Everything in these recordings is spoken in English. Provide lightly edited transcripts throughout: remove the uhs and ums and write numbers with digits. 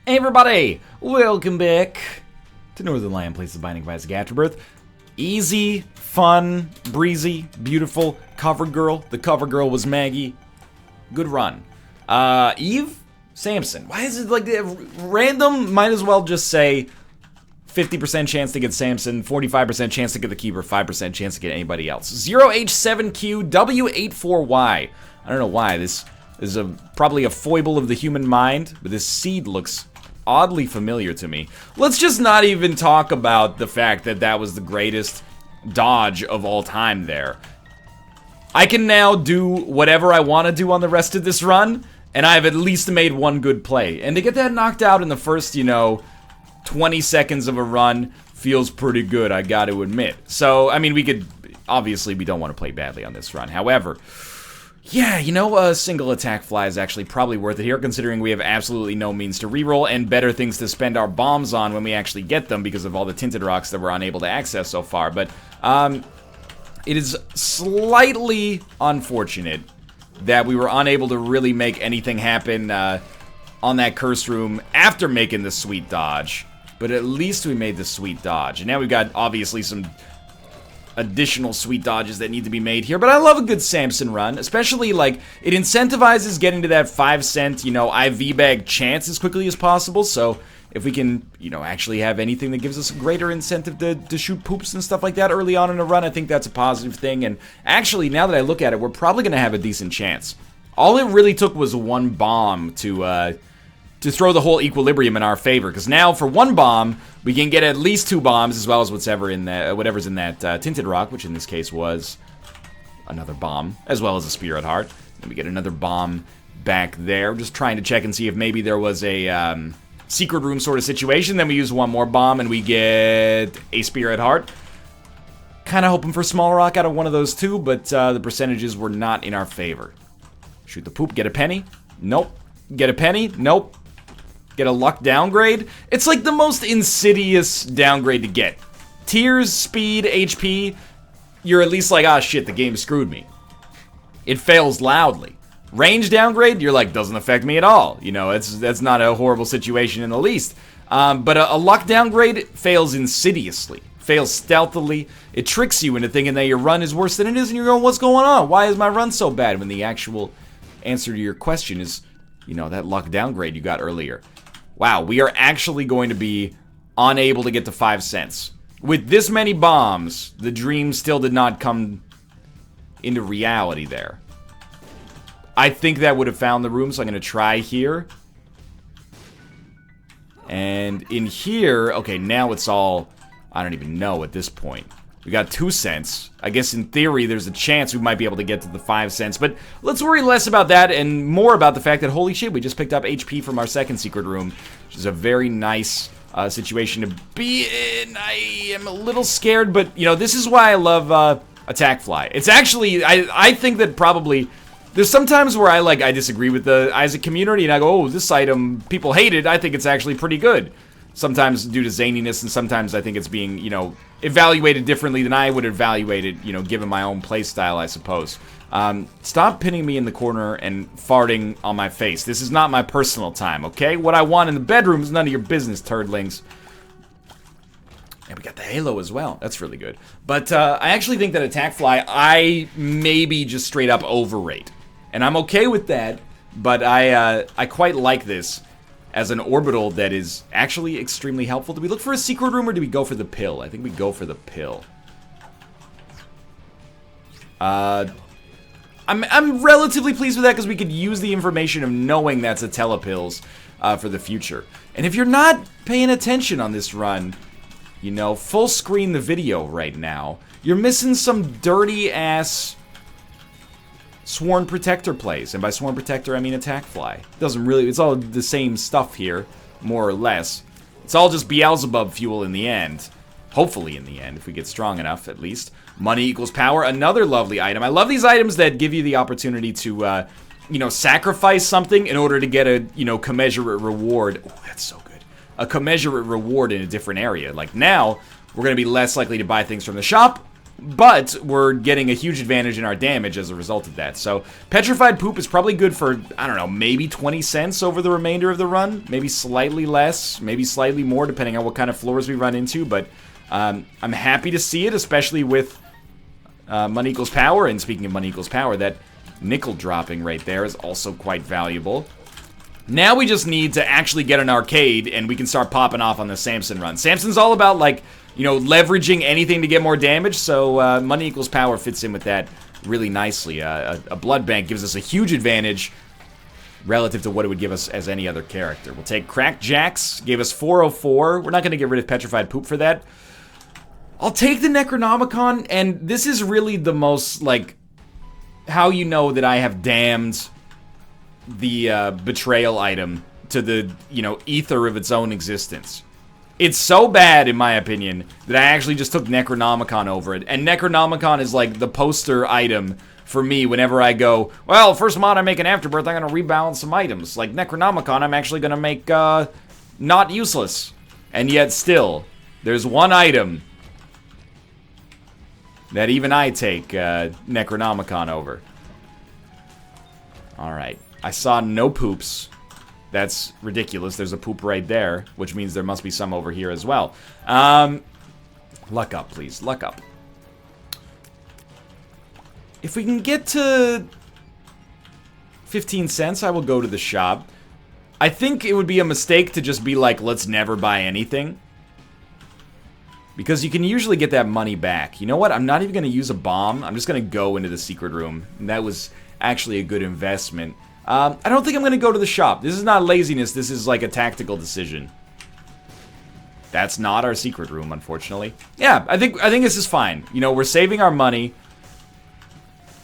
Hey everybody, welcome back to Northernland Places Binding of Isaac Afterbirth. Easy, fun, breezy, beautiful, cover girl. The cover girl was Maggie. Good run. Eve? Samson. Why is it like random? Might as well just say 50% chance to get Samson, 45% chance to get the keeper, 5% chance to get anybody else. 0H7Q W84Y. I don't know why. This is probably a foible of the human mind, but this seed looks oddly familiar to me. Let's just not even talk about the fact that that was the greatest dodge of all time there. I can now do whatever I want to do on the rest of this run, and I've at least made one good play. And to get that knocked out in the first, 20 seconds of a run feels pretty good, I got to admit. So, I mean, obviously we don't want to play badly on this run. However, yeah, a single attack fly is actually probably worth it here, considering we have absolutely no means to reroll and better things to spend our bombs on when we actually get them because of all the tinted rocks that we're unable to access so far. But it is slightly unfortunate that we were unable to really make anything happen on that curse room after making the sweet dodge. But at least we made the sweet dodge. And now we've got, obviously, some additional sweet dodges that need to be made here. But I love a good Samson run, especially, it incentivizes getting to that 5 cent, IV bag chance as quickly as possible. So if we can, actually have anything that gives us a greater incentive to shoot poops and stuff like that early on in a run, I think that's a positive thing. And actually, now that I look at it, we're probably going to have a decent chance. All it really took was one bomb to throw the whole equilibrium in our favor. Because now, for one bomb, we can get at least 2 bombs, as well as whatever's in that tinted rock, which in this case was another bomb, as well as a spirit heart. Then we get another bomb back there. Just trying to check and see if maybe there was a secret room sort of situation. Then we use one more bomb, and we get a spirit heart. Kind of hoping for small rock out of one of those two, but the percentages were not in our favor. Shoot the poop, get a penny? Nope. Get a penny? Nope. Get a luck downgrade? It's like the most insidious downgrade to get. Tears, speed, HP, you're at least like, ah, shit, the game screwed me. It fails loudly. Range downgrade, you're like, doesn't affect me at all. That's not a horrible situation in the least. But a luck downgrade fails insidiously. Fails stealthily. It tricks you into thinking that your run is worse than it is, and you're going, what's going on? Why is my run so bad? When the actual answer to your question is, that luck downgrade you got earlier. Wow, we are actually going to be unable to get to 5 cents. With this many bombs, the dream still did not come into reality there. I think that would have found the room, so I'm going to try here. And in here, okay, now it's all, I don't even know at this point. We got 2 cents. I guess in theory, there's a chance we might be able to get to the 5 cents. But let's worry less about that and more about the fact that, holy shit, we just picked up HP from our second secret room, which is a very nice situation to be in. I am a little scared, but, this is why I love Attack Fly. It's actually, I think that probably, there's sometimes where I disagree with the Isaac community, and I go, oh, this item, people hate it. I think it's actually pretty good. Sometimes due to zaniness, and sometimes I think it's being, evaluated differently than I would evaluate it, given my own playstyle, I suppose. Stop pinning me in the corner and farting on my face. This is not my personal time, okay? What I want in the bedroom is none of your business, turdlings. And we got the halo as well. That's really good. But I actually think that Attack Fly, I maybe just straight up overrate. And I'm okay with that, but I quite like this as an orbital that is actually extremely helpful. Do we look for a secret room or do we go for the pill? I think we go for the pill. I'm relatively pleased with that because we could use the information of knowing that's a telepills for the future. And if you're not paying attention on this run, full screen the video right now, you're missing some dirty ass Sworn Protector plays, and by Sworn Protector I mean Attack Fly. It's all the same stuff here, more or less. It's all just Beelzebub fuel in the end. Hopefully in the end, if we get strong enough, at least. Money equals power, another lovely item. I love these items that give you the opportunity to, sacrifice something in order to get a, commensurate reward. Oh, that's so good. A commensurate reward in a different area. Like now, we're going to be less likely to buy things from the shop, but we're getting a huge advantage in our damage as a result of that. So Petrified Poop is probably good for, I don't know, maybe 20 cents over the remainder of the run. Maybe slightly less, maybe slightly more, depending on what kind of floors we run into. But I'm happy to see it, especially with money equals power. And speaking of money equals power, that nickel dropping right there is also quite valuable. Now we just need to actually get an arcade, and we can start popping off on the Samson run. Samson's all about, like, you know, leveraging anything to get more damage, so money equals power fits in with that really nicely. A blood bank gives us a huge advantage relative to what it would give us as any other character. We'll take Cracked Jacks, gave us 404. We're not going to get rid of Petrified Poop for that. I'll take the Necronomicon, and this is really the most, like, how you know that I have damned the betrayal item to the, you know, ether of its own existence. It's so bad, in my opinion, that I actually just took Necronomicon over it. And Necronomicon is like the poster item for me whenever I go, well, first mod I make an Afterbirth, I'm going to rebalance some items. Like Necronomicon, I'm actually going to make not useless. And yet still, there's one item that even I take Necronomicon over. Alright. I saw no poops. That's ridiculous. There's a poop right there, which means there must be some over here as well. Luck up, please. Luck up. If we can get to 15 cents, I will go to the shop. I think it would be a mistake to just be like, let's never buy anything. Because you can usually get that money back. You know what? I'm not even going to use a bomb. I'm just going to go into the secret room. And that was actually a good investment. I don't think I'm going to go to the shop. This is not laziness. This is like a tactical decision. That's not our secret room, unfortunately. Yeah, I think this is fine. You know, we're saving our money.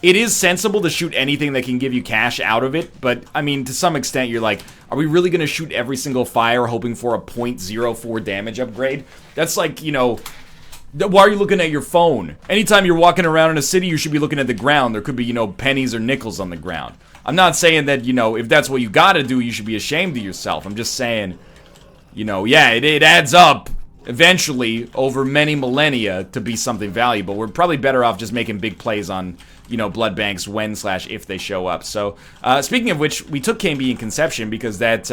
It is sensible to shoot anything that can give you cash out of it, but, I mean, to some extent, you're like, are we really going to shoot every single fire hoping for a 0.04 damage upgrade? That's like, you know, why are you looking at your phone? Anytime you're walking around in a city, you should be looking at the ground. There could be, you know, pennies or nickels on the ground. I'm not saying that, you know, if that's what you gotta do, you should be ashamed of yourself. I'm just saying, you know, yeah, it adds up eventually over many millennia to be something valuable. We're probably better off just making big plays on, you know, blood banks when/if they show up. So, speaking of which, we took KB in Conception because that,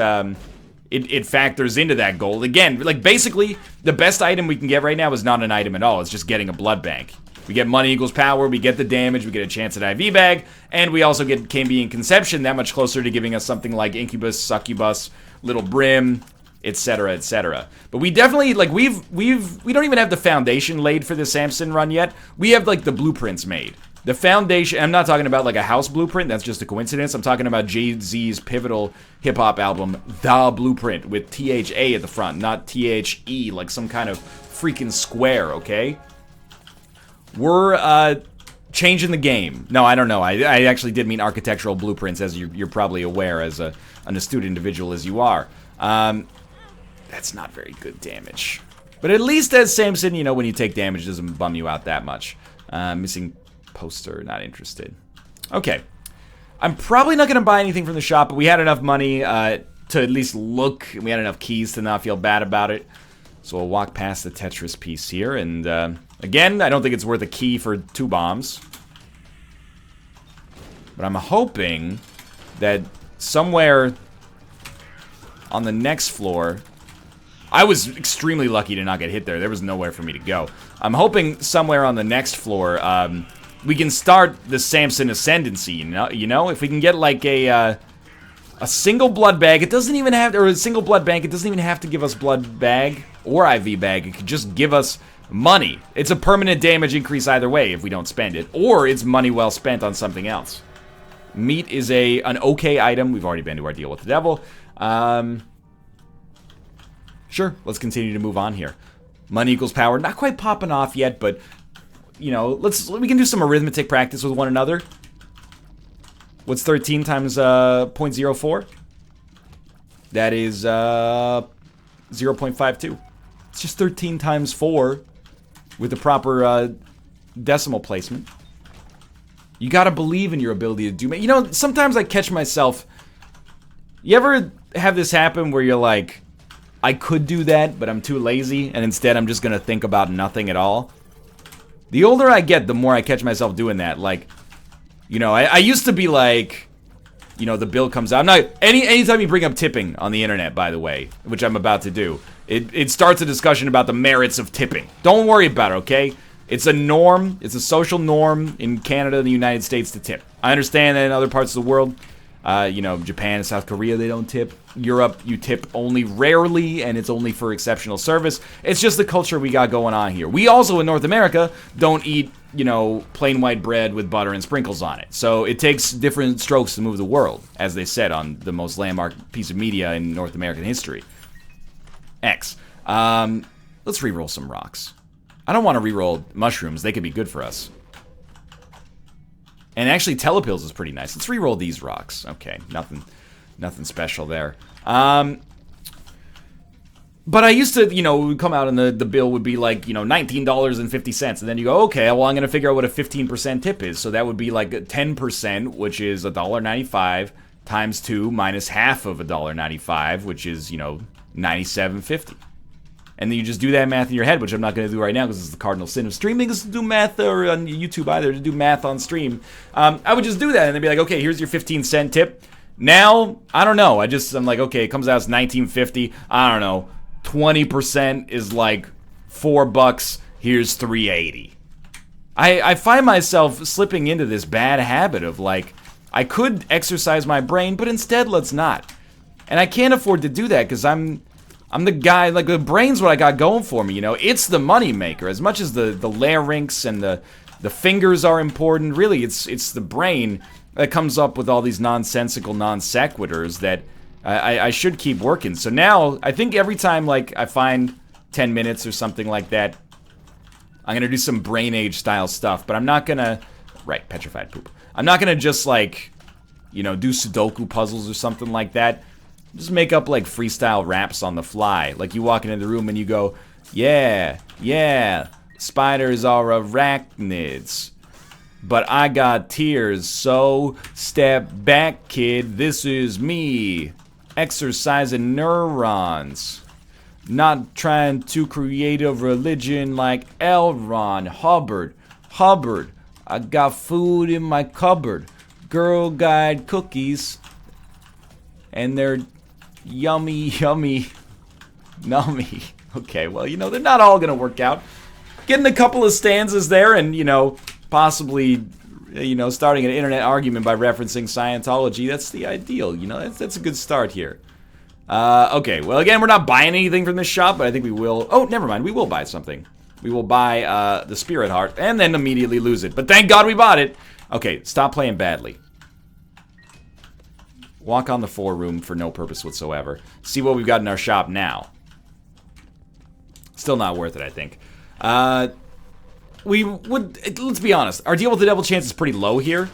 it factors into that goal. Again, like, basically, the best item we can get right now is not an item at all. It's just getting a blood bank. We get money equals power, we get the damage, we get a chance at IV bag, and we also get KB in Conception that much closer to giving us something like Incubus, Succubus, Little Brim, etc., etc. But we definitely, like, we don't even have the foundation laid for the Samson run yet. We have, like, the blueprints made. The foundation, I'm not talking about, like, a house blueprint, that's just a coincidence. I'm talking about Jay-Z's pivotal hip-hop album, The Blueprint, with THA at the front, not THE, like some kind of freaking square, okay? We're, changing the game. No, I don't know. I actually did mean architectural blueprints, as you're probably aware, as an astute individual as you are. That's not very good damage. But at least as Samson, you know, when you take damage, it doesn't bum you out that much. Missing poster, not interested. Okay. I'm probably not going to buy anything from the shop, but we had enough money to at least look. We had enough keys to not feel bad about it. So we'll walk past the Tetris piece here, and again, I don't think it's worth a key for 2 bombs. But I'm hoping that somewhere on the next floor... I was extremely lucky to not get hit there. There was nowhere for me to go. I'm hoping somewhere on the next floor, we can start the Samson Ascendancy, you know? If we can get, like, a single blood bag, it doesn't even have... Or a single blood bank, it doesn't even have to give us blood bag or IV bag. It could just give us money. It's a permanent damage increase either way if we don't spend it. Or it's money well spent on something else. Meat is an okay item. We've already been to our deal with the devil. Sure, let's continue to move on here. Money equals power. Not quite popping off yet, but, you know, we can do some arithmetic practice with one another. What's 13 times 0.04? That is 0.52. It's just 13 times 4 with the proper decimal placement. You gotta believe in your ability to do... You know, sometimes I catch myself... You ever have this happen where you're like, I could do that, but I'm too lazy, and instead I'm just gonna think about nothing at all? The older I get, the more I catch myself doing that. Like, you know, I used to be like, you know, the bill comes out. I'm not, anytime you bring up tipping on the internet, by the way, which I'm about to do, it starts a discussion about the merits of tipping. Don't worry about it, okay? It's a norm. It's a social norm in Canada and the United States to tip. I understand that in other parts of the world, you know, Japan and South Korea, they don't tip. Europe, you tip only rarely, and it's only for exceptional service. It's just the culture we got going on here. We also, in North America, don't eat, you know, plain white bread with butter and sprinkles on it. So it takes different strokes to move the world, as they said on the most landmark piece of media in North American history. X. Let's reroll some rocks. I don't want to reroll mushrooms. They could be good for us. And actually, telepills is pretty nice. Let's reroll these rocks. Okay, nothing special there. But I used to, you know, come out and the bill would be like, you know, $19.50. And then you go, okay, well, I'm going to figure out what a 15% tip is. So that would be like 10%, which is $1.95, times 2 minus half of $1.95, which is, you know, $97.50. And then you just do that math in your head, which I'm not going to do right now because it's the cardinal sin of streaming is to do math, or on YouTube either, to do math on stream. I would just do that and then be like, okay, here's your 15-cent tip. Now, I don't know. I'm like, okay, it comes out as $19.50. I don't know. 20% is like $4. Here's $3.80. I find myself slipping into this bad habit of like, I could exercise my brain, but instead let's not. And I can't afford to do that because I'm the guy, like, the brain's what I got going for me, you know? It's the money maker. As much as the larynx and the fingers are important, really, it's the brain that comes up with all these nonsensical non sequiturs that I should keep working. So now, I think every time, like, I find 10 minutes or something like that, I'm gonna do some Brain Age style stuff, but I'm not gonna, right, petrified poop. I'm not gonna just, like, you know, do Sudoku puzzles or something like that. Just make up, like, freestyle raps on the fly. Like, you walk into the room and you go, yeah, spiders are arachnids. But I got tears, so step back, kid. This is me. Exercising neurons. Not trying to create a religion like L. Ron Hubbard. I got food in my cupboard. Girl Guide cookies. And they're yummy, nummy. Okay, well, you know, they're not all gonna work out. Getting a couple of stanzas there and, you know, possibly, you know, starting an internet argument by referencing Scientology, that's the ideal, you know, that's a good start here. Okay, well, again, we're not buying anything from this shop, but I think we will. Oh, never mind, we will buy something. We will buy the Spirit Heart and then immediately lose it. But thank God we bought it. Okay, stop playing badly. Walk on the four-room for no purpose whatsoever. See what we've got in our shop now. Still not worth it, I think. We would, let's be honest, our deal with the devil chance is pretty low here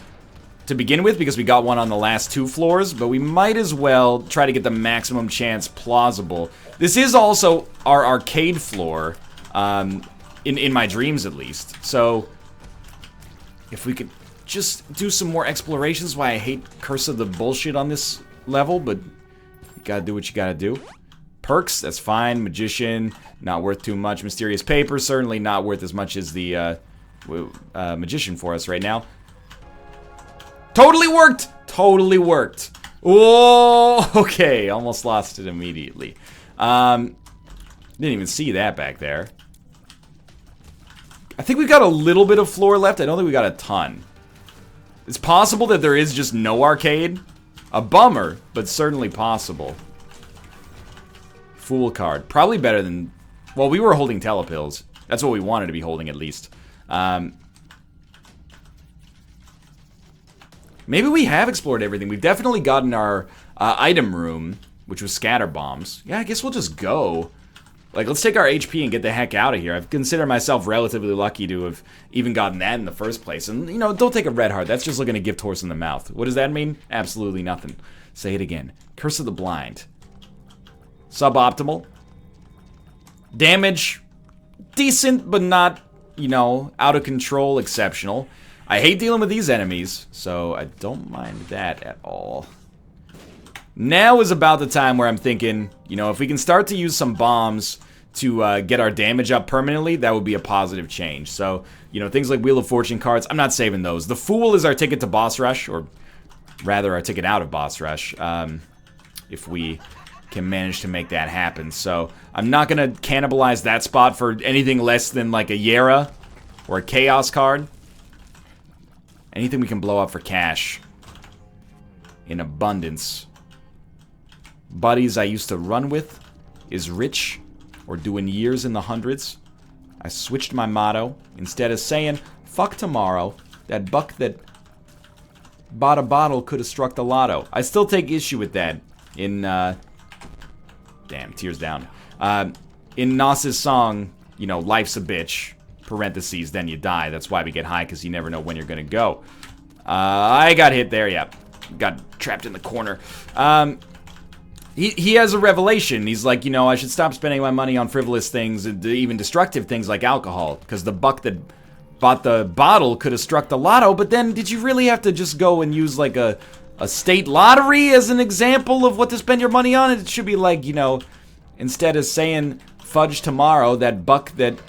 to begin with because we got one on the last 2 floors, but we might as well try to get the maximum chance plausible. This is also our arcade floor, in my dreams at least. So, if we could just do some more explorations. Why I hate Curse of the bullshit on this level, but you gotta do what you gotta do. Perks, that's fine. Magician, not worth too much. Mysterious Paper, certainly not worth as much as the Magician for us right now. Totally worked! Totally worked. Oh, okay, almost lost it immediately. Didn't even see that back there. I think we've got a little bit of floor left. I don't think we got a ton. It's possible that there is just no arcade. A bummer, but certainly possible. Fool card. Probably better than... Well, we were holding telepills. That's what we wanted to be holding, at least. Maybe we have explored everything. We've definitely gotten our item room, which was scatter bombs. Yeah, I guess we'll just go. Like, let's take our HP and get the heck out of here. I've considered myself relatively lucky to have even gotten that in the first place. And, you know, don't take a red heart. That's just looking a gift horse in the mouth. What does that mean? Absolutely nothing. Say it again. Curse of the Blind. Suboptimal. Damage. Decent, but not, you know, out of control exceptional. I hate dealing with these enemies, so I don't mind that at all. Now is about the time where I'm thinking, you know, if we can start to use some bombs to get our damage up permanently, that would be a positive change. So, you know, things like Wheel of Fortune cards, I'm not saving those. The Fool is our ticket to Boss Rush, or rather our ticket out of Boss Rush, if we can manage to make that happen. So I'm not going to cannibalize that spot for anything less than like a Yera or a Chaos card. Anything we can blow up for cash in abundance. Buddies I used to run with is rich or doing years in the hundreds. I switched my motto. Instead of saying, fuck tomorrow, that buck that bought a bottle could have struck the lotto. I still take issue with that in, damn, tears down. In Nas's song, you know, life's a bitch, parentheses, then you die. That's why we get high, because you never know when you're gonna go. I got hit there, yeah. Got trapped in the corner. He has a revelation. He's like, you know, I should stop spending my money on frivolous things, and even destructive things like alcohol, because the buck that bought the bottle could have struck the lotto, but then did you really have to just go and use like a state lottery as an example of what to spend your money on? It should be like, you know, instead of saying fudge tomorrow, that buck that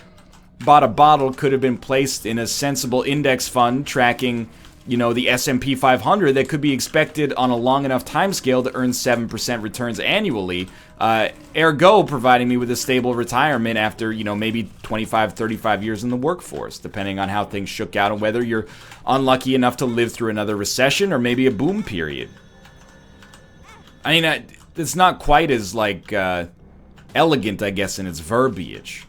bought a bottle could have been placed in a sensible index fund tracking, you know, the S&P 500 that could be expected on a long enough time scale to earn 7% returns annually, ergo providing me with a stable retirement after, you know, maybe 25, 35 years in the workforce, depending on how things shook out and whether you're unlucky enough to live through another recession or maybe a boom period. I mean, it's not quite as, like, elegant, I guess, in its verbiage.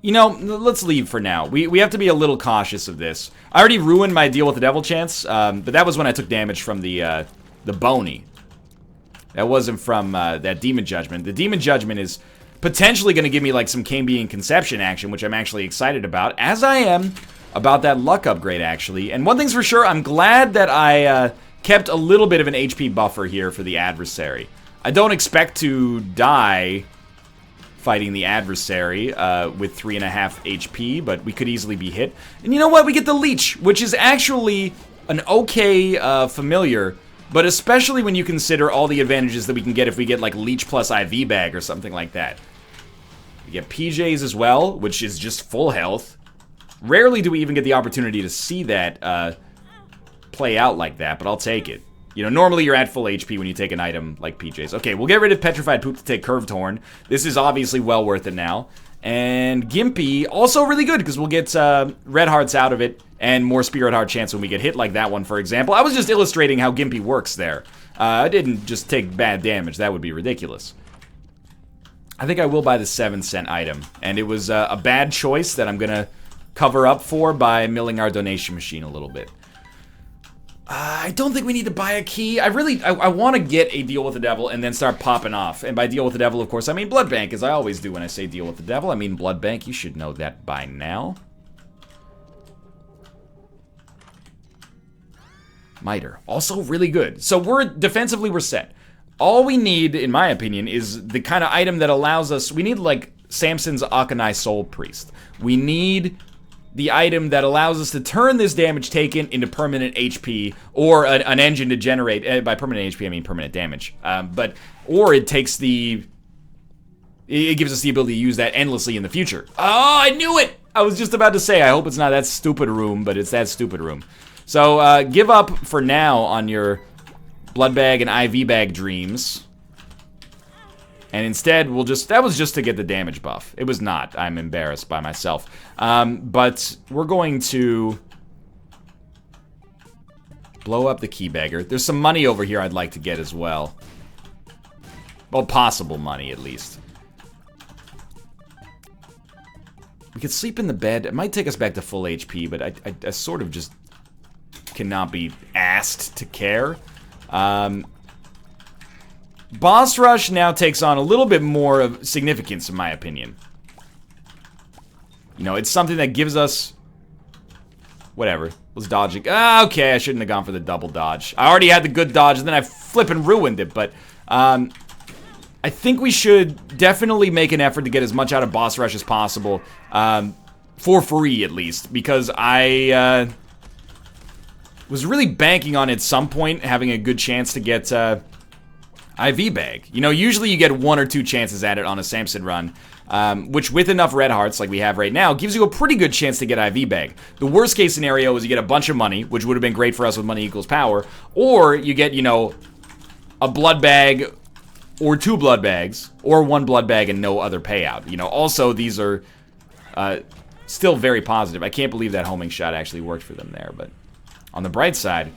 You know, let's leave for now. We have to be a little cautious of this. I already ruined my Deal with the Devil chance, but that was when I took damage from the Bony. That wasn't from that Demon Judgment. The Demon Judgment is potentially going to give me like some Cambion Conception action, which I'm actually excited about, as I am about that luck upgrade, actually. And one thing's for sure, I'm glad that I kept a little bit of an HP buffer here for the adversary. I don't expect to die fighting the adversary with 3.5 HP, but we could easily be hit. And you know what? We get the Leech, which is actually an okay familiar, but especially when you consider all the advantages that we can get if we get like Leech plus IV bag or something like that. We get PJs as well, which is just full health. Rarely do we even get the opportunity to see that play out like that, but I'll take it. You know, normally you're at full HP when you take an item like PJs. Okay, we'll get rid of Petrified Poop to take Curved Horn. This is obviously well worth it now. And Gimpy, also really good, because we'll get Red Hearts out of it, and more Spirit Heart chance when we get hit like that one, for example. I was just illustrating how Gimpy works there. I didn't just take bad damage. That would be ridiculous. I think I will buy the 7-cent item, and it was a bad choice that I'm going to cover up for by milling our donation machine a little bit. I don't think we need to buy a key. I want to get a Deal with the Devil and then start popping off. And by Deal with the Devil, of course, I mean Blood Bank, as I always do when I say Deal with the Devil. I mean Blood Bank. You should know that by now. Miter. Also really good. So defensively, we're set. All we need, in my opinion, is the kind of item that allows us... We need, like, Samson's Akanai Soul Priest. We need the item that allows us to turn this damage taken into permanent HP, or an engine to generate, by permanent HP I mean permanent damage, or it takes it gives us the ability to use that endlessly in the future. Oh, I knew it! I was just about to say, I hope it's not that stupid room, but it's that stupid room. So, give up for now on your Blood Bag and IV Bag dreams. And instead, that was just to get the damage buff. It was not. I'm embarrassed by myself. But we're going to blow up the Keybagger. There's some money over here I'd like to get as well. Well, possible money, at least. We could sleep in the bed. It might take us back to full HP, but I sort of just cannot be asked to care. Boss Rush now takes on a little bit more of significance, in my opinion. You know, it's something that gives us... Whatever. Let's dodge it. Okay, I shouldn't have gone for the double dodge. I already had the good dodge, and then I flippin' ruined it, but... I think we should definitely make an effort to get as much out of Boss Rush as possible. For free, at least. Because I, was really banking on at some point having a good chance to get, IV bag. You know, usually you get 1 or 2 chances at it on a Samson run, which with enough red hearts like we have right now, gives you a pretty good chance to get IV bag. The worst case scenario is you get a bunch of money, which would have been great for us with money equals power, or you get, you know, a blood bag or 2 blood bags, or 1 blood bag and no other payout. You know, also these are still very positive. I can't believe that homing shot actually worked for them there, but on the bright side,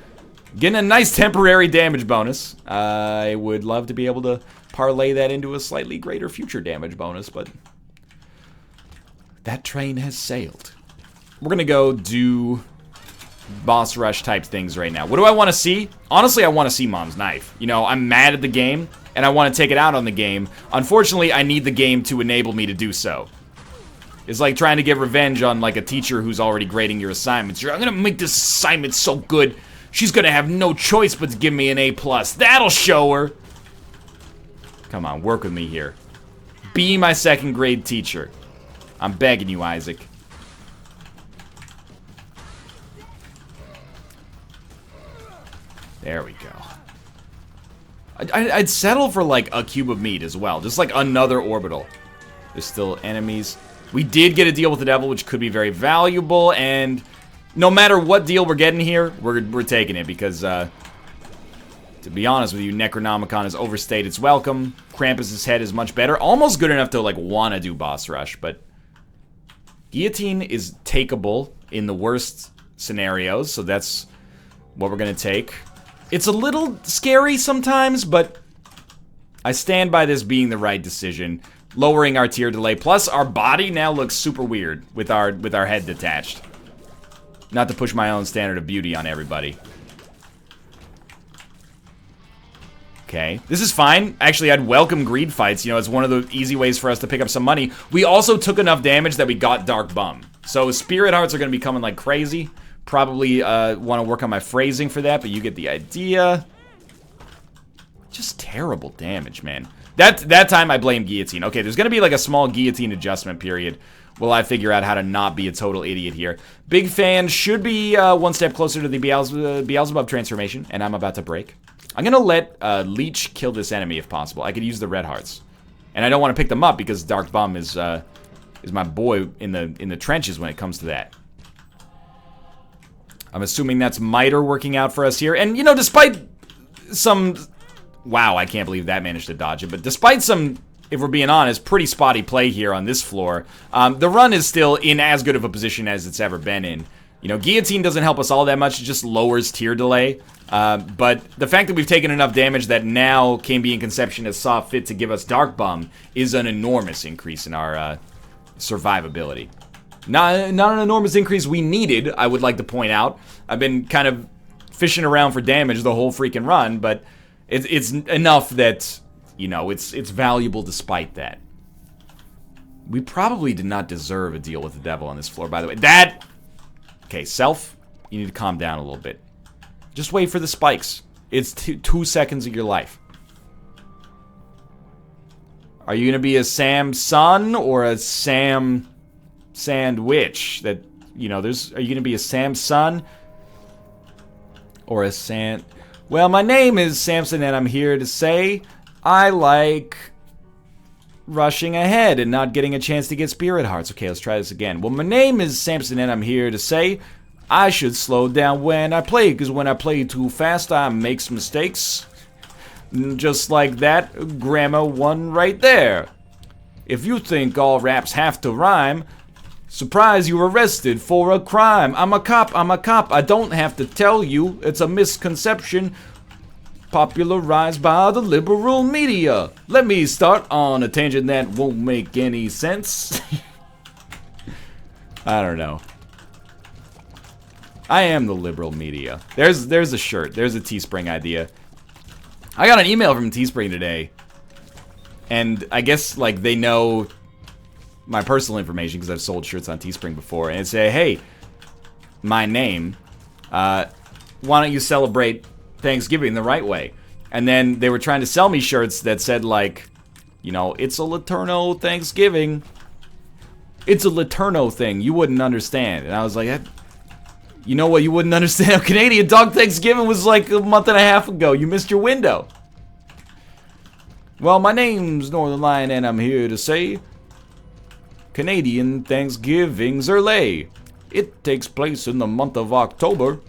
getting a nice temporary damage bonus. I would love to be able to parlay that into a slightly greater future damage bonus, but that train has sailed. We're gonna go do boss rush type things right now. What do I want to see? Honestly, I want to see Mom's knife. You know, I'm mad at the game, and I want to take it out on the game. Unfortunately, I need the game to enable me to do so. It's like trying to get revenge on, like, a teacher who's already grading your assignments. I'm gonna make this assignment so good, she's gonna have no choice but to give me an A+. That'll show her! Come on, work with me here. Be my 2nd grade teacher. I'm begging you, Isaac. There we go. I'd settle for, like, a cube of meat as well. Just, like, another orbital. There's still enemies. We did get a deal with the devil, which could be very valuable, and no matter what deal we're getting here, we're taking it, because, to be honest with you, Necronomicon has overstayed its welcome. Krampus's head is much better. Almost good enough to, like, want to do boss rush, but guillotine is takeable in the worst scenarios, so that's what we're gonna take. It's a little scary sometimes, but I stand by this being the right decision. Lowering our tier delay, plus our body now looks super weird with our head detached. Not to push my own standard of beauty on everybody. Okay, this is fine. Actually, I'd welcome greed fights. You know, it's one of the easy ways for us to pick up some money. We also took enough damage that we got Dark Bum. So spirit hearts are going to be coming like crazy. Probably want to work on my phrasing for that, but you get the idea. Just terrible damage, man. That time I blame guillotine. Okay, there's gonna be like a small guillotine adjustment period while I figure out how to not be a total idiot here. Big fan should be 1 step closer to the Beelzebub transformation, and I'm about to break. I'm gonna let Leech kill this enemy if possible. I could use the red hearts, and I don't want to pick them up because Dark Bum is my boy in the trenches when it comes to that. I'm assuming that's Miter working out for us here, and you know, despite some. Wow, I can't believe that managed to dodge it. But despite some, if we're being honest, pretty spotty play here on this floor, the run is still in as good of a position as it's ever been in. You know, guillotine doesn't help us all that much. It just lowers tier delay. But the fact that we've taken enough damage that now KB in Conception has saw fit to give us Dark Bum is an enormous increase in our survivability. Not an enormous increase we needed, I would like to point out. I've been kind of fishing around for damage the whole freaking run, but it's enough that, you know, it's valuable despite that. We probably did not deserve a deal with the devil on this floor, by the way. Okay, Self, you need to calm down a little bit. Just wait for the spikes. It's 2 seconds of your life. Are you gonna be a Samson or a Sam Sandwich? That, you know, are you gonna be a Samson or a Well, my name is Samson, and I'm here to say I like rushing ahead and not getting a chance to get spirit hearts. Okay, let's try this again. Well, my name is Samson, and I'm here to say I should slow down when I play, because when I play too fast, I make mistakes. Just like that grammar one right there. If you think all raps have to rhyme, surprise, you arrested for a crime. I'm a cop, I don't have to tell you, it's a misconception popularized by the liberal media. Let me start on a tangent that won't make any sense. I don't know. I am the liberal media. There's a shirt, there's a Teespring idea. I got an email from Teespring today, and I guess, like, they know my personal information because I've sold shirts on Teespring before, and it say, hey, my name, why don't you celebrate Thanksgiving the right way? And then they were trying to sell me shirts that said, like, you know, it's a Laterno Thanksgiving. It's a Laterno thing. You wouldn't understand. And I was like, you know what? You wouldn't understand. Canadian Dog Thanksgiving was like a month and a half ago. You missed your window. Well, my name's Northern Lion, and I'm here to say Canadian Thanksgiving's early. It takes place in the month of October.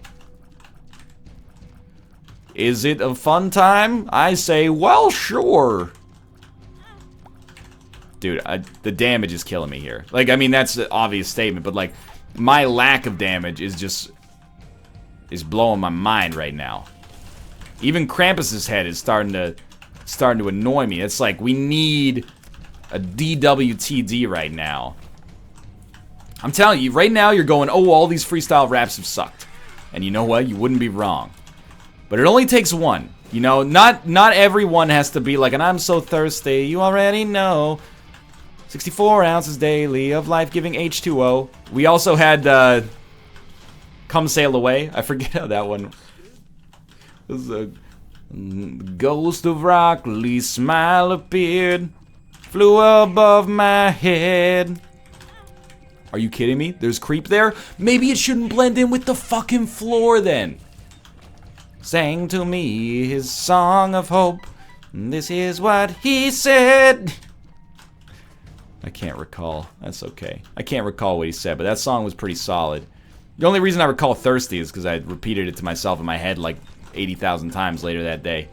Is it a fun time? I say, well, sure. Dude, the damage is killing me here. Like, I mean, that's an obvious statement, but like, my lack of damage is blowing my mind right now. Even Krampus's head is starting to annoy me. It's like, we need a DWTD right now. I'm telling you, right now you're going, oh, all these freestyle raps have sucked. And you know what? You wouldn't be wrong. But it only takes one. You know, not everyone has to be like, and I'm so thirsty, you already know. 64 ounces daily of life-giving H2O. We also had, Come Sail Away. I forget how that one was. The ghost of Rockley's smile appeared, flew above my head. Are you kidding me? There's creep there? Maybe it shouldn't blend in with the fucking floor then. Sang to me his song of hope. This is what he said. I can't recall. That's okay. I can't recall what he said, but that song was pretty solid. The only reason I recall Thirsty is because I repeated it to myself in my head like 80,000 times later that day.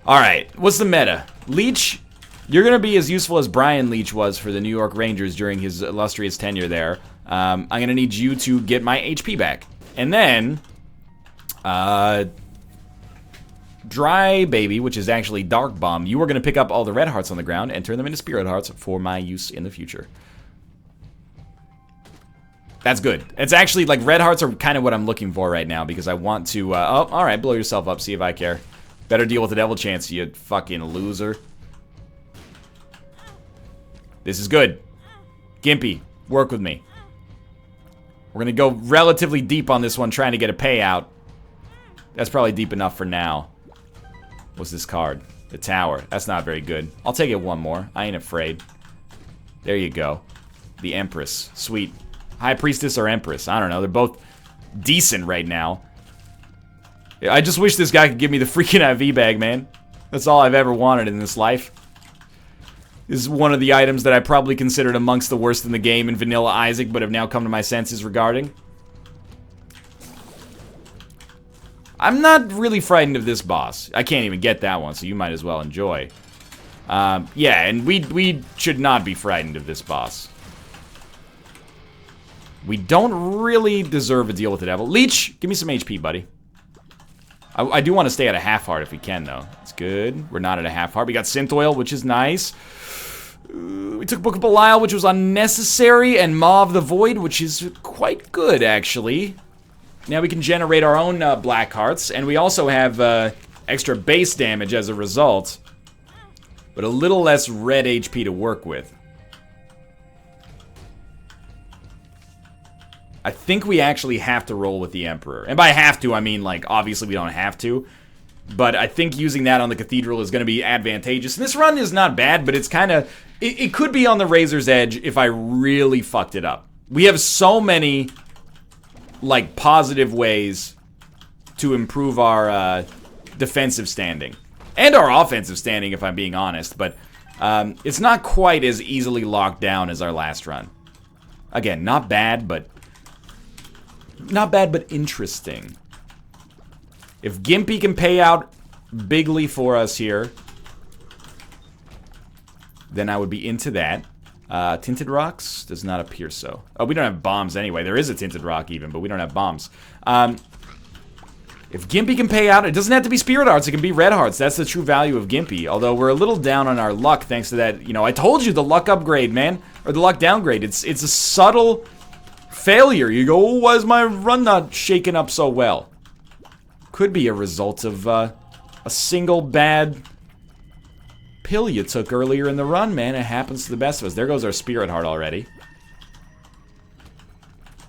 Alright, what's the meta? Leech, you're going to be as useful as Brian Leach was for the New York Rangers during his illustrious tenure there. I'm going to need you to get my HP back. And then, Dry Baby, which is actually Dark Bomb, you are going to pick up all the red hearts on the ground and turn them into spirit hearts for my use in the future. That's good. It's actually, like, red hearts are kind of what I'm looking for right now because I want to, oh, alright, blow yourself up, see if I care. Better deal with the devil chance, you fucking loser. This is good. Gimpy, work with me. We're gonna go relatively deep on this one, trying to get a payout. That's probably deep enough for now. What's this card? The Tower. That's not very good. I'll take it one more. I ain't afraid. There you go. The Empress. Sweet. High Priestess or Empress. I don't know. They're both decent right now. I just wish this guy could give me the freaking IV bag, man. That's all I've ever wanted in this life. This is one of the items that I probably considered amongst the worst in the game in Vanilla Isaac, but have now come to my senses regarding. I'm not really frightened of this boss. I can't even get that one, so you might as well enjoy. Yeah, and we should not be frightened of this boss. We don't really deserve a deal with the devil. Leech, give me some HP, buddy. I do want to stay at a half heart if we can, though. It's good. We're not at a half heart. We got Synth Oil, which is nice. We took Book of Belial, which was unnecessary, and Maw of the Void, which is quite good, actually. Now we can generate our own black hearts, and we also have extra base damage as a result, but a little less red HP to work with. I think we actually have to roll with the Emperor. And by have to, I mean, like, obviously we don't have to. But I think using that on the Cathedral is going to be advantageous. And this run is not bad, but it's kind of... It could be on the razor's edge if I really fucked it up. We have so many, like, positive ways to improve our defensive standing. And our offensive standing, if I'm being honest. But it's not quite as easily locked down as our last run. Again, not bad, but interesting. If Gimpy can pay out bigly for us here, then I would be into that. Tinted Rocks does not appear so. Oh, we don't have bombs anyway. There is a Tinted Rock even, but we don't have bombs. If Gimpy can pay out, it doesn't have to be Spirit Hearts. It can be Red Hearts. That's the true value of Gimpy. Although we're a little down on our luck thanks to that. You know, I told you the luck upgrade, man. Or the luck downgrade. It's a subtle failure. You go, oh, why is my run not shaking up so well? Could be a result of a single bad pill you took earlier in the run, man. It happens to the best of us. There goes our Spirit Heart already.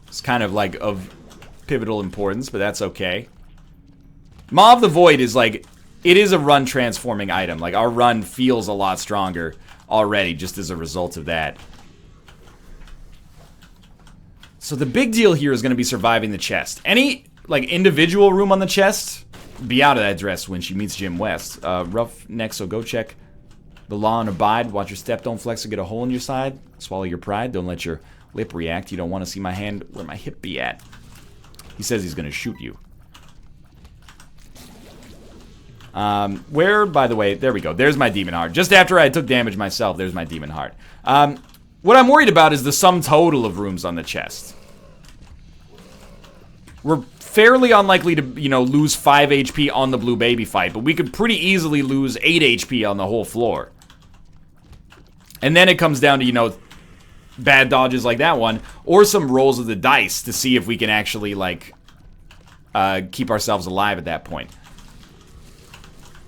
It's kind of like of pivotal importance, but that's okay. Maw of the Void is like, it is a run transforming item. Like, our run feels a lot stronger already just as a result of that. So the big deal here is going to be surviving the chest. Any, like, individual room on the chest, be out of that dress when she meets Jim West. Rough neck, so go check The law and abide. Watch your step, don't flex or get a hole in your side. Swallow your pride, don't let your lip react. You don't want to see my hand where my hip be at. He says he's going to shoot you. Where, by the way, there we go. There's my demon heart. Just after I took damage myself, there's my demon heart. What I'm worried about is the sum total of rooms on the chest. We're fairly unlikely to, you know, lose 5 HP on the blue baby fight, but we could pretty easily lose 8 HP on the whole floor. And then it comes down to, you know, bad dodges like that one, or some rolls of the dice to see if we can actually, like, keep ourselves alive at that point.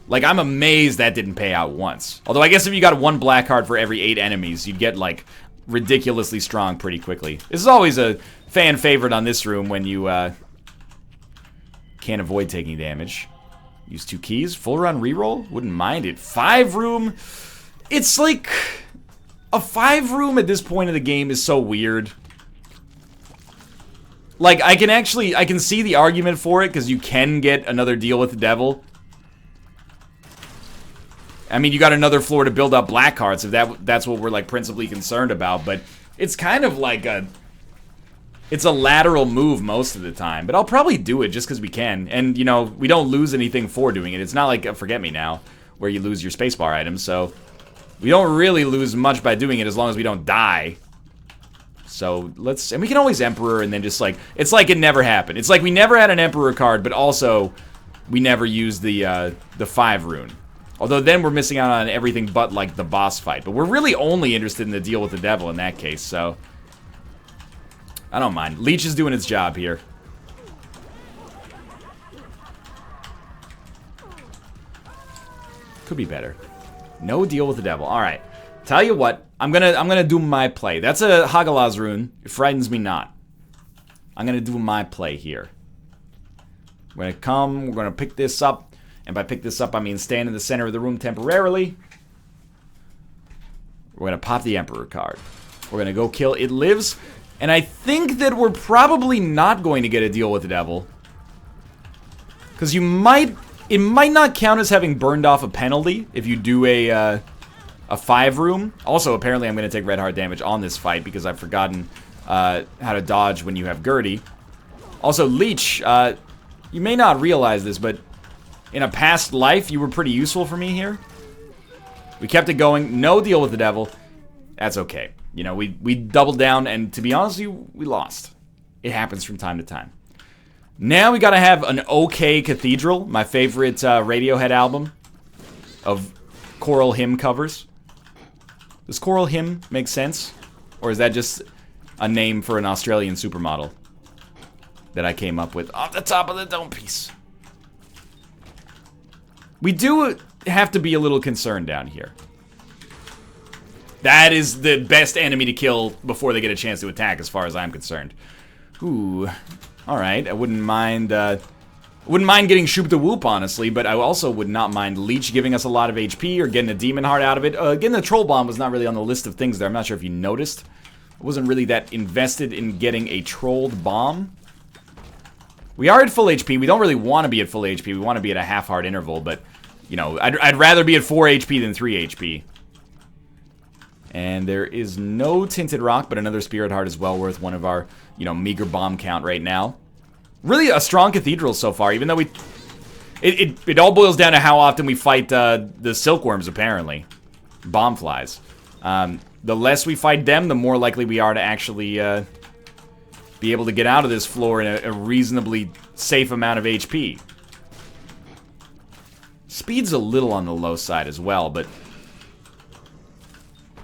Like, I'm amazed that didn't pay out once. Although, I guess if you got 1 black heart for every 8 enemies, you'd get, like, ridiculously strong pretty quickly. This is always a fan favorite on this room when you, can't avoid taking damage. Use 2 keys. Full run reroll? Wouldn't mind it. 5 room? It's like... A 5 room at this point of the game is so weird. Like, I can see the argument for it, because you can get another deal with the devil. I mean, you got another floor to build up black hearts, if that's what we're, like, principally concerned about, but it's kind of like a... It's a lateral move most of the time, but I'll probably do it just because we can. And, you know, we don't lose anything for doing it. It's not like a Forget-Me-Now, where you lose your spacebar items, so... We don't really lose much by doing it as long as we don't die. So, let's... And we can always Emperor and then just, like... It's like it never happened. It's like we never had an Emperor card, but also... We never used the 5 rune. Although then we're missing out on everything but, like, the boss fight. But we're really only interested in the deal with the devil in that case, so... I don't mind. Leech is doing its job here. Could be better. No deal with the devil. Alright. Tell you what, I'm gonna do my play. That's a Hagalaz rune. It frightens me not. I'm gonna do my play here. We're gonna come, we're gonna pick this up. And by pick this up, I mean stand in the center of the room temporarily. We're gonna pop the Emperor card. We're gonna go kill It Lives. And I think that we're probably not going to get a deal with the devil. Because it might not count as having burned off a penalty if you do a 5 room. Also, apparently I'm going to take red heart damage on this fight because I've forgotten how to dodge when you have Gertie. Also, Leech, you may not realize this, but in a past life, you were pretty useful for me here. We kept it going. No deal with the devil. That's okay. You know, we doubled down, and to be honest with you, we lost. It happens from time to time. Now we gotta have an okay Cathedral, my favorite Radiohead album of choral hymn covers. Does choral hymn make sense? Or is that just a name for an Australian supermodel that I came up with off the top of the dome piece? We do have to be a little concerned down here. That is the best enemy to kill before they get a chance to attack, as far as I'm concerned. Ooh, all right. I wouldn't mind getting Shoop the Whoop, honestly, but I also would not mind Leech giving us a lot of HP or getting a Demon Heart out of it. Getting the Troll Bomb was not really on the list of things there. I'm not sure if you noticed. I wasn't really that invested in getting a Trolled Bomb. We are at full HP. We don't really want to be at full HP. We want to be at a half-heart interval, but, you know, I'd rather be at 4 HP than 3 HP. And there is no Tinted Rock, but another Spirit Heart is well worth one of our, you know, meager bomb count right now. Really a strong Cathedral so far, even though it all boils down to how often we fight the Silkworms, apparently. Bomb Flies. The less we fight them, the more likely we are to actually be able to get out of this floor in a reasonably safe amount of HP. Speed's a little on the low side as well, but...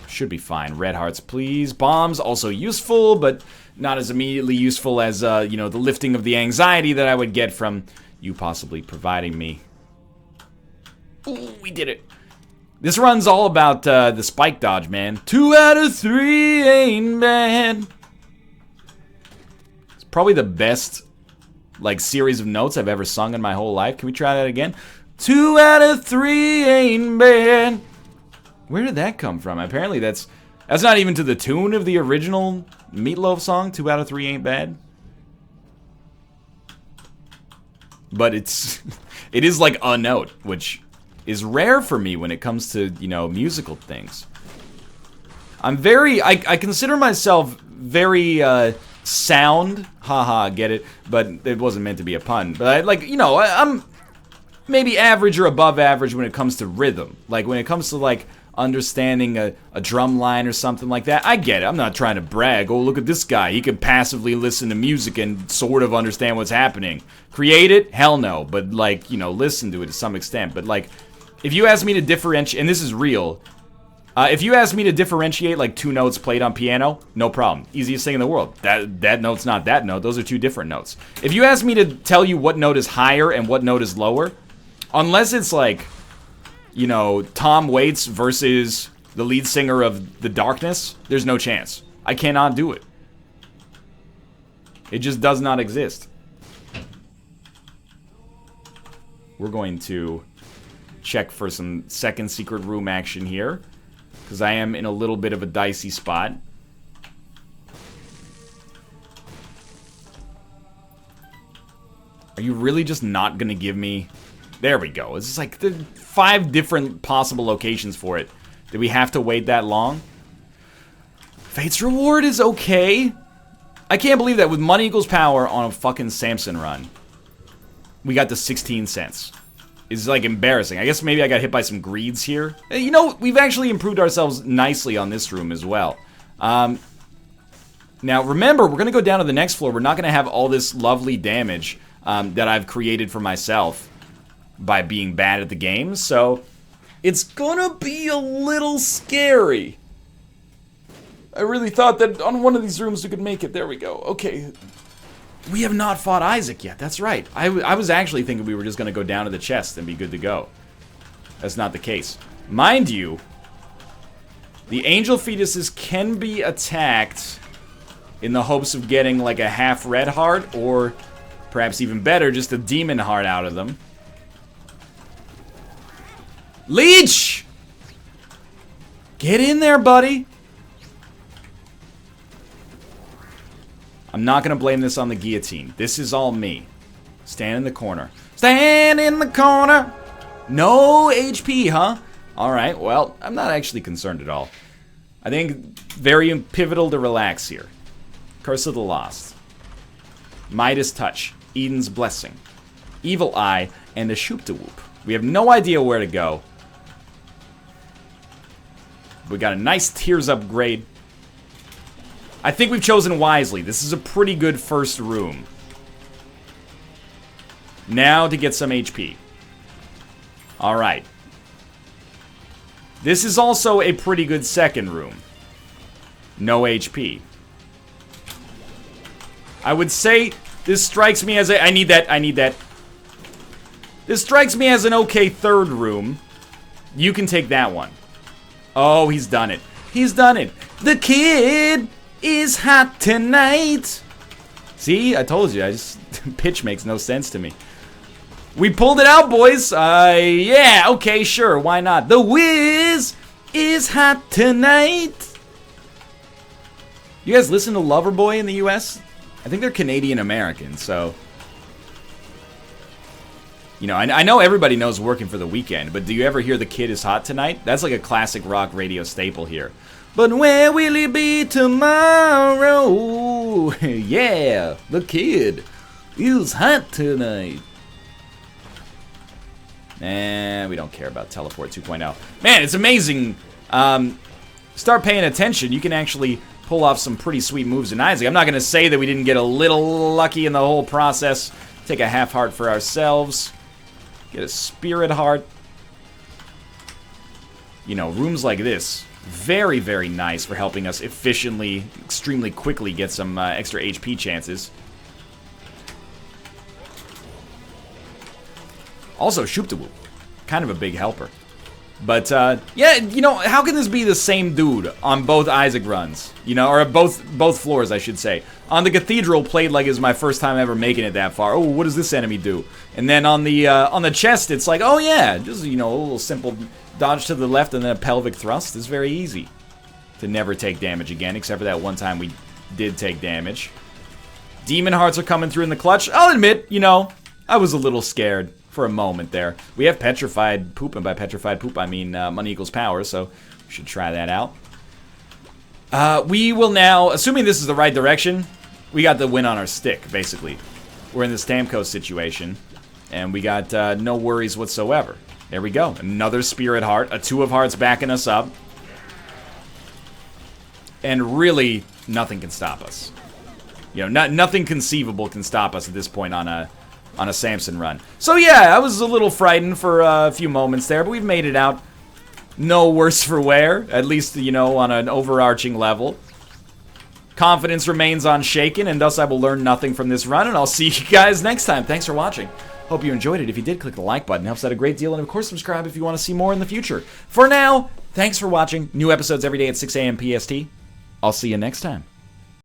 should be fine. Red hearts, please. Bombs, also useful, but not as immediately useful as, you know, the lifting of the anxiety that I would get from you possibly providing me. Ooh, we did it. This run's all about the spike dodge, man. 2 out of 3 ain't bad. It's probably the best, like, series of notes I've ever sung in my whole life. Can we try that again? 2 out of 3 ain't bad. Where did that come from? Apparently that's not even to the tune of the original Meatloaf song, 2 out of 3 ain't bad. But it is like a note, which is rare for me when it comes to, you know, musical things. I'm very, I consider myself very, sound. Haha, get it? But it wasn't meant to be a pun. But I'm maybe average or above average when it comes to rhythm. Like, when it comes to, like, understanding a drum line or something like that, I get it. I'm not trying to brag. Oh, look at this guy. He can passively listen to music and sort of understand what's happening. Create it? Hell no. But, like, you know, listen to it to some extent. But, like, if you ask me to differentiate, and this is real, if you ask me to differentiate, like, 2 notes played on piano, no problem. Easiest thing in the world. That note's not that note. Those are 2 different notes. If you ask me to tell you what note is higher and what note is lower, unless it's, like, you know, Tom Waits versus the lead singer of The Darkness, there's no chance. I cannot do it. It just does not exist. We're going to check for some second secret room action here, because I am in a little bit of a dicey spot. Are you really just not going to give me... There we go. It's like 5 different possible locations for it. Did we have to wait that long? Fate's Reward is okay. I can't believe that with money equals power on a fucking Samson run, we got to 16 cents. It's like embarrassing. I guess maybe I got hit by some greeds here. You know, we've actually improved ourselves nicely on this room as well. Now, remember, we're going to go down to the next floor. We're not going to have all this lovely damage that I've created for myself by being bad at the game, so it's gonna be a little scary. I really thought that on one of these rooms we could make it. There we go. Okay. We have not fought Isaac yet. That's right. I was actually thinking we were just gonna go down to the chest and be good to go. That's not the case. Mind you, the angel fetuses can be attacked in the hopes of getting like a half red heart, or perhaps even better, just a demon heart out of them. Leech! Get in there, buddy. I'm not gonna blame this on the guillotine. This is all me. Stand in the corner. Stand in the corner! No HP, huh? Alright, well, I'm not actually concerned at all. I think very pivotal to relax here. Curse of the Lost. Midas Touch. Eden's Blessing. Evil Eye. And a Shoop-de-Whoop. We have no idea where to go. We got a nice Tears upgrade. I think we've chosen wisely. This is a pretty good first room. Now to get some HP. Alright. This is also a pretty good second room. No HP. I would say this strikes me as a... I need that. This strikes me as an okay third room. You can take that one. Oh, he's done it. He's done it. The kid is hot tonight. See, I told you. Pitch makes no sense to me. We pulled it out, boys. Yeah, okay, sure. Why not? The Wiz is hot tonight. You guys listen to Loverboy in the US? I think they're Canadian-American, so... You know, I know everybody knows Working for the Weekend, but do you ever hear The Kid is Hot Tonight? That's like a classic rock radio staple here. But where will he be tomorrow? Yeah, the kid is hot tonight. We don't care about Teleport 2.0. Man, it's amazing. Start paying attention. You can actually pull off some pretty sweet moves in Isaac. I'm not going to say that we didn't get a little lucky in the whole process. Take a half heart for ourselves. Get a spirit heart. You know, rooms like this, very, very nice for helping us efficiently, extremely quickly get some extra HP chances. Also, Shoop-de-Whoop. Kind of a big helper. But, yeah, you know, how can this be the same dude on both Isaac runs? You know, or both floors, I should say. On the Cathedral, played like it was my first time ever making it that far. Oh, what does this enemy do? And then on the chest, it's like, oh yeah, just, you know, a little simple dodge to the left and then a pelvic thrust. It's very easy to never take damage again, except for that one time we did take damage. Demon hearts are coming through in the clutch. I'll admit, you know, I was a little scared for a moment there. We have petrified poop, and by petrified poop I mean money equals power, so we should try that out. We will now, assuming this is the right direction, we got the win on our stick, basically. We're in this Stamkos situation, and we got no worries whatsoever. There we go. Another Spirit Heart, a 2 of Hearts backing us up. And really, nothing can stop us. You know, nothing conceivable can stop us at this point on a Samson run. So yeah, I was a little frightened for a few moments there, but we've made it out. No worse for wear, at least, you know, on an overarching level. Confidence remains unshaken, and thus I will learn nothing from this run, and I'll see you guys next time. Thanks for watching. Hope you enjoyed it. If you did, click the like button. It helps out a great deal, and of course, subscribe if you want to see more in the future. For now, thanks for watching. New episodes every day at 6 a.m. PST. I'll see you next time.